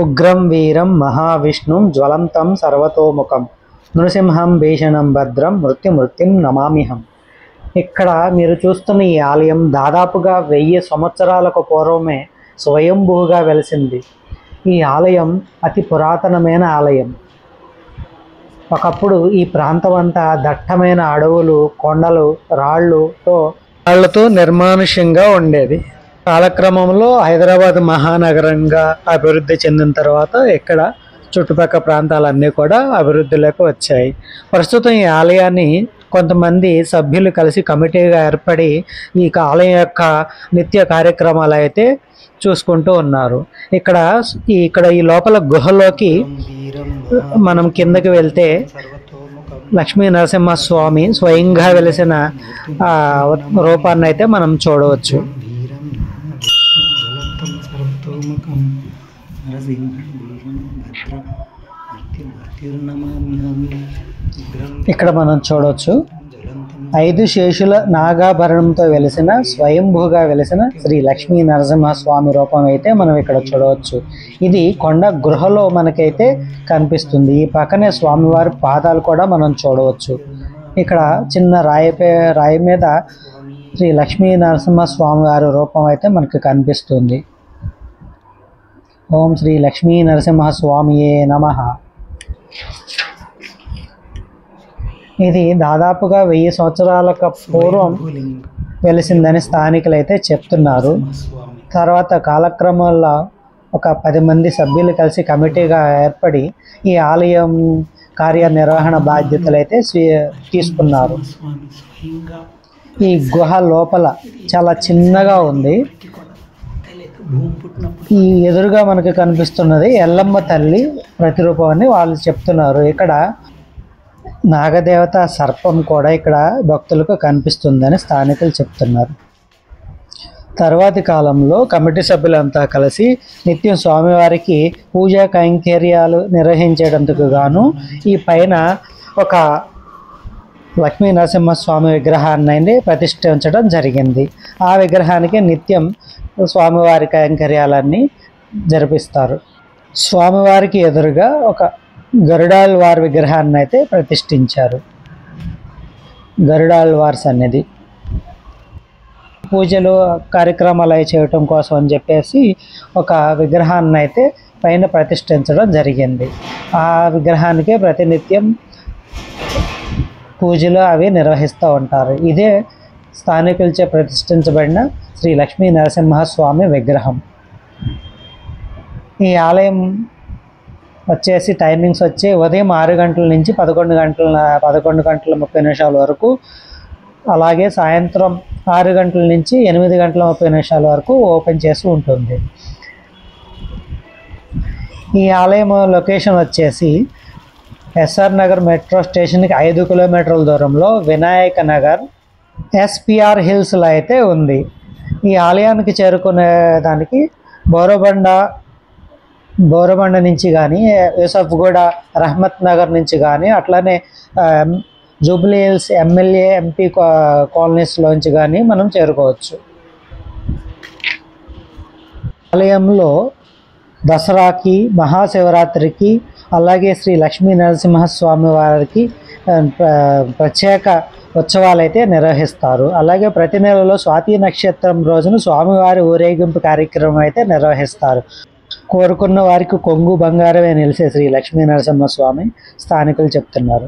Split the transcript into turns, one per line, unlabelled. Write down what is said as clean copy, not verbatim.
ఉగ్రం వీరం మహావిష్ణుం జ్వలంతం సర్వతోముఖం నృసింహం భీషణం భద్రం మృత్యుం నమామ్యహం. ఇక్కడ మీరు చూస్తున్న ఈ ఆలయం దాదాపుగా 1000 సంవత్సరాలకు పూర్వమే స్వయంభూగా వెలిసింది. ఈ ఆలయం అతి పురాతనమైన ఆలయం. ఒకప్పుడు ఈ ప్రాంతం అంతా దట్టమైన అడవులు, కొండలు, రాళ్లతో నిర్మానుష్యంగా ఉండేది. కాలక్రమంలో హైదరాబాద్ మహానగరంగా అభివృద్ధి చెందిన తర్వాత ఇక్కడ చుట్టుపక్కల ప్రాంతాలన్నీ కూడా అభివృద్ధిలోకి వచ్చాయి. ప్రస్తుతం ఈ ఆలయాన్ని కొంతమంది సభ్యులు కలిసి కమిటీగా ఏర్పడి ఈ ఆలయం యొక్క నిత్య కార్యక్రమాలు అయితే చూసుకుంటూ ఉన్నారు. ఇక్కడ ఈ లోపల గుహలోకి మనం కిందకి వెళ్తే లక్ష్మీ నరసింహస్వామి స్వయంగా వెలిసిన రూపాన్ని అయితే మనం చూడవచ్చు. ఇక్కడ మనం చూడవచ్చు 5 శేషుల నాగాభరణంతో వెలిసిన స్వయంభూగా వెలిసిన శ్రీ లక్ష్మీ నరసింహస్వామి రూపం అయితే మనం ఇక్కడ చూడవచ్చు. ఇది కొండ గృహలో మనకైతే కనిపిస్తుంది. ఈ పక్కనే స్వామివారి పాదాలు కూడా మనం చూడవచ్చు. ఇక్కడ చిన్న రాయి మీద శ్రీ లక్ష్మీ నరసింహస్వామి వారి రూపం అయితే మనకు కనిపిస్తుంది. ఓం శ్రీ లక్ష్మీ నరసింహస్వామియే నమః. ఇది దాదాపుగా 1000 సంవత్సరాలకు పూర్వం వెలిసిందని స్థానికులు అయితే చెప్తున్నారు. తర్వాత కాలక్రమంలో ఒక 10 మంది సభ్యులు కలిసి కమిటీగా ఏర్పడి ఈ ఆలయం కార్యనిర్వహణ బాధ్యతలు అయితే తీసుకున్నారు. ఈ గుహ లోపల చాలా చిన్నగా ఉంది. ఈ ఎదురుగా మనకు కనిపిస్తున్నది ఎల్లమ్మ తల్లి ప్రతిరూపం అని వాళ్ళు చెప్తున్నారు. ఇక్కడ నాగదేవత సర్పం కూడా ఇక్కడ భక్తులకు కనిపిస్తుందని స్థానికులు చెప్తున్నారు. తర్వాతి కాలంలో కమిటీ సభ్యులంతా కలిసి నిత్యం స్వామివారికి పూజా కైంకర్యాలు నిర్వహించేటందుకు గాను ఈ పైన ఒక లక్ష్మీ నరసింహస్వామి విగ్రహాన్ని ప్రతిష్ఠించడం జరిగింది. ఆ విగ్రహానికి నిత్యం స్వామివారి కైంకర్యాలన్నీ జరిపిస్తారు. స్వామివారికి ఎదురుగా ఒక గరుడాళ్వార్ విగ్రహాన్ని అయితే ప్రతిష్ఠించారు. గరుడాళ్వార్ సన్నిధి పూజలు కార్యక్రమాలు అవి చేయటం కోసం అని చెప్పేసి ఒక విగ్రహాన్ని అయితే పైన ప్రతిష్ఠించడం జరిగింది. ఆ విగ్రహానికి ప్రతినిత్యం పూజలు అవి నిర్వహిస్తూ ఉంటారు. ఇదే స్థానికులచే ప్రతిష్ఠించబడిన శ్రీ లక్ష్మీ నరసింహస్వామి విగ్రహం. ఈ ఆలయం వచ్చేసి టైమింగ్స్ వచ్చి ఉదయం 6 గంటల నుంచి 11 గంటల 30 నిమిషాల వరకు, అలాగే సాయంత్రం 6 గంటల నుంచి 8 గంటల 30 నిమిషాల వరకు ఓపెన్ చేసి ఉంటుంది. ఈ ఆలయం లొకేషన్ వచ్చేసి ఎస్ఆర్ నగర్ మెట్రో స్టేషన్కి 5 కిలోమీటర్ల దూరంలో వినాయక నగర్ ఎస్పిఆర్ హిల్స్లో అయితే ఉంది. ఈ ఆలయానికి చేరుకునే దానికి బోరబండ నుంచి కానీ, యూసఫ్గూడ, రహమత్ నగర్ నుంచి కానీ, అట్లానే జూబ్లీ హిల్స్ ఎమ్మెల్యే ఎంపీ కాలనీస్లోంచి కానీ మనం చేరుకోవచ్చు. ఆలయంలో దసరాకి, మహాశివరాత్రికి, అలాగే శ్రీ లక్ష్మీ నరసింహస్వామి వారికి ప్రత్యేక ఉత్సవాలు అయితే నిర్వహిస్తారు. అలాగే ప్రతి నెలలో స్వాతి నక్షత్రం రోజున స్వామివారి ఊరేగింపు కార్యక్రమం అయితే నిర్వహిస్తారు. కోరుకున్న వారికి కొంగు బంగారమే నిలిసే శ్రీ లక్ష్మీ నరసింహస్వామి స్థానికులు చెప్తున్నారు.